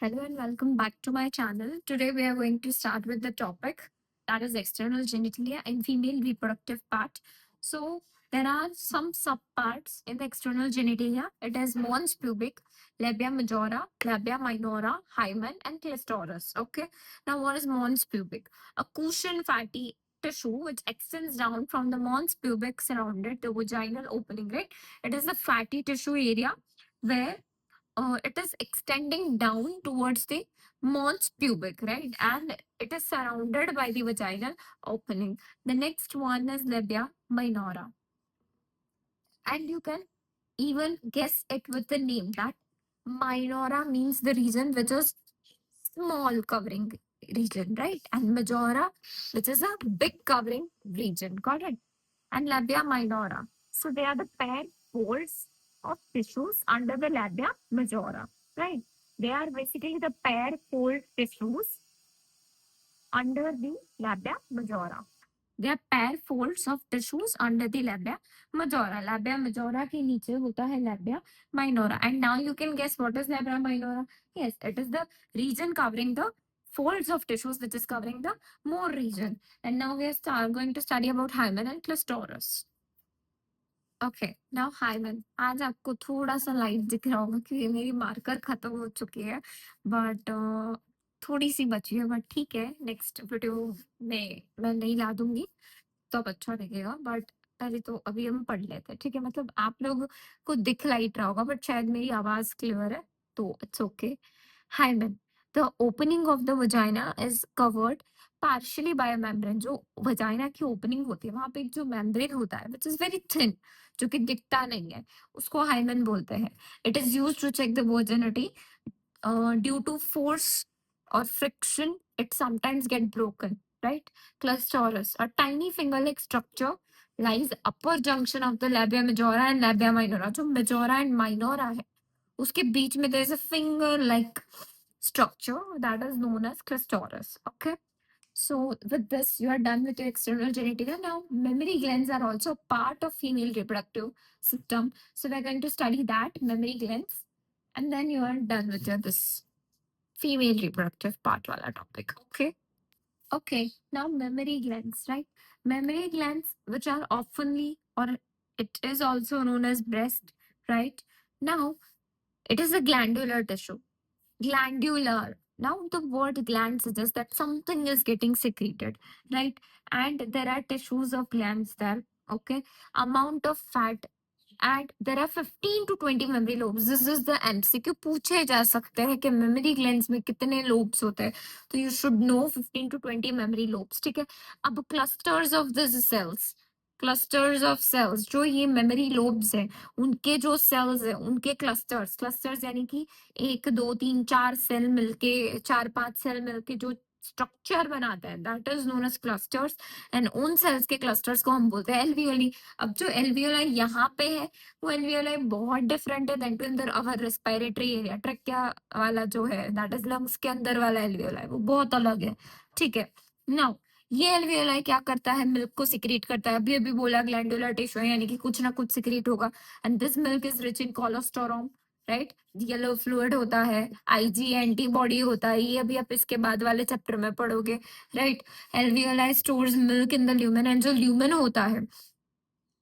Hello and welcome back to my channel. Today we are going to start with the topic that is external genitalia and female reproductive part. So there are some subparts in the external genitalia. It is mons pubic, labia majora, labia minora, hymen, and clitoris. Okay. Now what is mons pubic? A cushion fatty tissue which extends down from the mons pubic surrounded the vaginal opening. Right. It is the fatty tissue area where it is extending down towards the mons pubic, right? And it is surrounded by the vaginal opening. The next one is labia minora. And you can even guess it with the name that minora means the region which is small covering region, right? And majora, which is a big covering region, got it? And labia minora. So they are the pair folds of tissues under the labia majora, right? They are basically the pair fold tissues under the labia majora. They are pair folds of tissues under the labia majora. Labia majora के नीचे होता है labia minora. And now you can guess what is labia minora. Yes, it is the region covering the folds of tissues which is covering the more region. And now we are going to study about hymen and clitoris. Okay now hymen आज आपको थोड़ा सा light दिख रहा होगा क्योंकि मेरी marker खत्म हो चुकी है बट थोड़ी सी बची है बट ठीक है नेक्स्ट वीडियो में मैं नहीं ला दूंगी तो अब अच्छा दिखेगा बट पहले तो अभी हम पढ़ लेते हैं ठीक है मतलब आप लोग को दिख लाइट रहा होगा बट शायद मेरी आवाज क्लियर है तो it's okay hymen the opening of the vagina is covered partially by membrane जो वजाइना की ओपनिंग होती है वहां पे एक जो मेम्ब्रेन होता है विच इज वेरी थिन जो कि दिखता नहीं है उसको हाइमन बोलते हैं it is use to check the virginity due to force or friction, it sometimes get broken, right? Clitoris, a tiny finger-like structure, lies upper junction of the labia majora and labia minora. जो majora and minora है, उसके बीच में there is a finger-like structure that is known as clitoris. Okay. So with this, you are done with your external genitalia. Now, mammary glands are also part of female reproductive system. So we're going to study that mammary glands, and then you are done with your this female reproductive part wala topic. Okay. Okay. Now mammary glands, right? Mammary glands, which are oftenly or it is also known as breast, right? Now it is a glandular tissue. Glandular. Now the word gland suggests that something is getting secreted, right? And there are tissues of glands there. Okay. Amount of fat and there are 15 to 20 memory lobes. This is the MCQ पूछे जा सकते हैं कि memory glands में कितने lobes होते हैं तो you should know 15 to 20 memory lobes. ठीक है अब clusters of these cells जो ये memory lobes हैं उनके जो cells हैं उनके clusters यानी कि 1 2 3 4 सेल मिलके 4 5 सेल मिलके जो स्ट्रक्चर बनाता है that is known as clusters and उन सेल्स के क्लस्टर्स को हम बोलते हैं एल्वियोली अब जो एल्वियोलाई यहाँ पे है वो एल्वियोलाई बहुत डिफरेंट है then to in our respiratory area trachea वाला जो है दैट इज लंग्स के अंदर वाला एल्वियोलाई वो बहुत अलग है ठीक है नाउ ये एल्वियोलाई क्या करता है मिल्क को सिक्रीट करता है अभी अभी बोला ग्लैंडुलर टिश्यू है यानी कि कुछ ना कुछ सिक्रीट होगा and this milk is rich in cholesterol right yellow fluid होता है आईजी एंटीबॉडी होता है ये अभी आप इसके बाद वाले चैप्टर में पढ़ोगे right alveoli stores milk in the lumen and जो ल्यूमेन होता है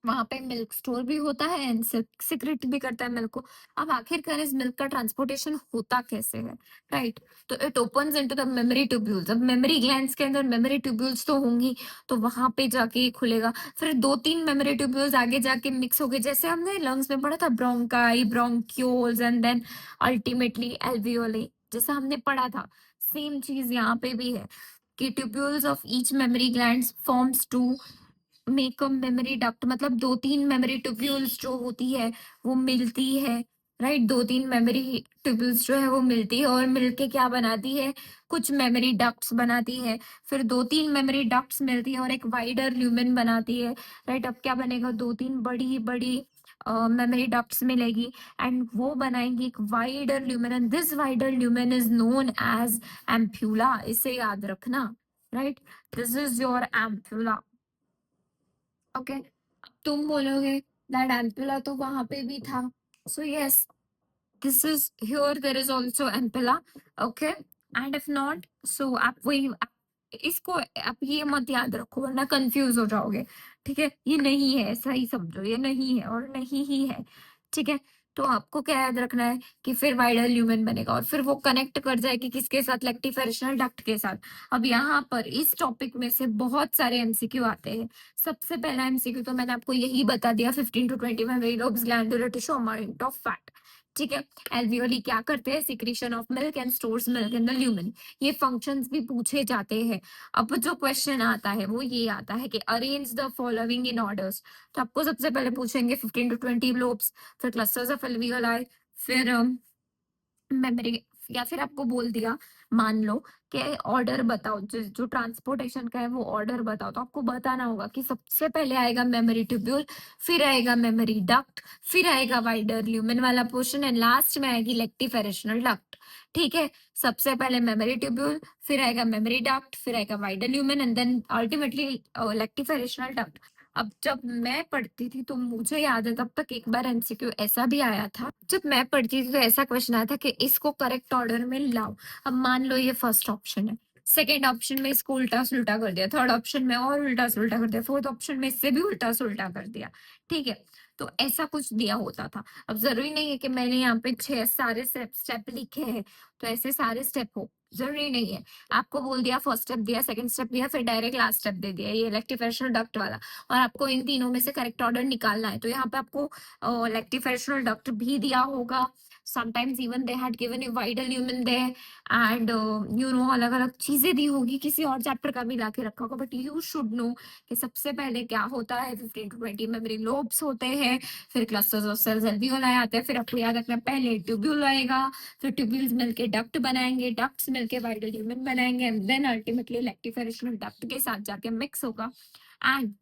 वहां पे मिल्क स्टोर भी होता है एंड सिक्रेट भी करता है मिल्क को अब आखिरकार इस मिल्क का ट्रांसपोर्टेशन होता कैसे है राइट तो it opens into the mammary tubules अब मेमोरी ग्लैंड्स के अंदर मेमोरी ट्यूब्यूल्स तो होंगी तो वहां पे जाके ये खुलेगा फिर 2 3 मेमोरी ट्यूब्यूल्स आगे जाके मिक्स हो गए जैसे हमने लंग्स में पढ़ा था bronchi bronchioles and then ultimately alveoli जैसा हमने पढ़ा था सेम चीज यहाँ पे भी है कि tubules of each mammary glands forms to make a mammary duct मतलब 2 3 मेमोरी ट्यूब्यूल्स जो होती है वो मिलती है राइट 2 3 मेमोरी ट्यूब्यूल्स जो है वो मिलती है और मिलके क्या बनाती है कुछ मेमोरी डक्ट्स बनाती है फिर 2 3 मेमोरी डक्ट्स मिलती है और एक वाइडर ल्यूमेन बनाती है राइट अब क्या बनेगा 2 3 बड़ी बड़ी मेमोरी डक्ट्स मिलेगी एंड वो बनाएंगी एक wider lumen and this wider lumen is known as ampulla इसे याद रखना right this is your ampulla okay तुम बोलोगे दैट एम्पुला तो वहां पे भी था so yes this is here there is also ampulla. Okay, and if not, so आप वही इसको आप ये मत याद रखो वरना कंफ्यूज हो जाओगे। ठीक है, ये नहीं है, ऐसा ही समझो, ये नहीं है और नहीं ही है। ठीक है, तो आपको क्या याद रखना है कि फिर वाइडल ल्यूमेन बनेगा और फिर वो कनेक्ट कर जाएगी किसके साथ, लेक्टिफेरेशनल डक्ट के साथ। अब यहाँ पर इस टॉपिक में से बहुत सारे एमसीक्यू आते हैं। सबसे पहला एमसीक्यू तो मैंने आपको यही बता दिया, 15 to 20 memory lobes, glandular tissue, amount of fat. ठीक है, एल्वियोली क्या करते हैं, secretion of milk and stores milk in the lumen. ये फंक्शंस भी पूछे जाते हैं। अब जो क्वेश्चन आता है वो ये आता है कि arrange the following in orders. तो आपको सबसे पहले पूछेंगे 15 to 20 लोब्स, फिर क्लस्टर्स ऑफ एल्वियोलाई, फिर मेमोरी, या फिर आपको बोल दिया मान लो कि ऑर्डर बताओ, जो ट्रांसपोर्टेशन का है वो ऑर्डर बताओ। तो आपको बताना होगा कि सबसे पहले आएगा मेमोरी ट्यूब्यूल, फिर आएगा मेमोरी डक्ट, फिर आएगा वाइडर ल्यूमेन वाला पोर्शन एंड लास्ट में आएगी लेक्टिफेरेशनल डक्ट। ठीक है, सबसे पहले मेमोरी ट्यूब्यूल, फिर आएगा मेमोरी डक्ट, फिर आएगा wider lumen and then ultimately lactiferous duct. अब जब मैं पढ़ती थी तो मुझे याद है तब तक एक बार एमसीक्यू ऐसा भी आया था, जब मैं पढ़ती थी तो ऐसा क्वेश्चन आया था कि इसको करेक्ट ऑर्डर में लाओ। अब मान लो ये फर्स्ट ऑप्शन है, सेकेंड ऑप्शन में इसको उल्टा सुल्टा कर दिया, थर्ड ऑप्शन में और उल्टा सुल्टा कर दिया, फोर्थ ऑप्शन में इससे भी उल्टा सुल्टा कर दिया। ठीक है, तो ऐसा कुछ दिया होता था। अब जरूरी नहीं है कि मैंने यहाँ पे 6 सारे स्टेप लिखे हैं तो ऐसे सारे स्टेप हो, जरूरी नहीं है। आपको बोल दिया फर्स्ट स्टेप दिया, सेकंड स्टेप दिया, फिर डायरेक्ट लास्ट स्टेप दे दिया, ये रेक्टिफिकेशन डक्ट वाला, और आपको इन तीनों में से करेक्ट ऑर्डर निकालना है। तो यहाँ पे आपको लेक्टिफेरेशनल डक्ट भी दिया होगा, sometimes even they had given you wider lumen they and you know अलग अलग चीजें दी होगी, किसी और चैप्टर का भी ला के रखा होगा, बट यू शुड नो कि सबसे पहले क्या होता है, 15 to 20 मेमोरी लोब्स होते हैं, फिर क्लस्टर्स ऑफ सेल्स एल्वियोलाई आते हैं, फिर आपको याद रखना पहले ट्यूब्यूल आएगा, फिर ट्यूब्यूल्स मिलके डक्ट बनाएंगे, डक्ट्स मिलके वाइडल ल्यूमेन बनाएंगे and then ultimately lactiferous duct के साथ जाके मिक्स होगा एंड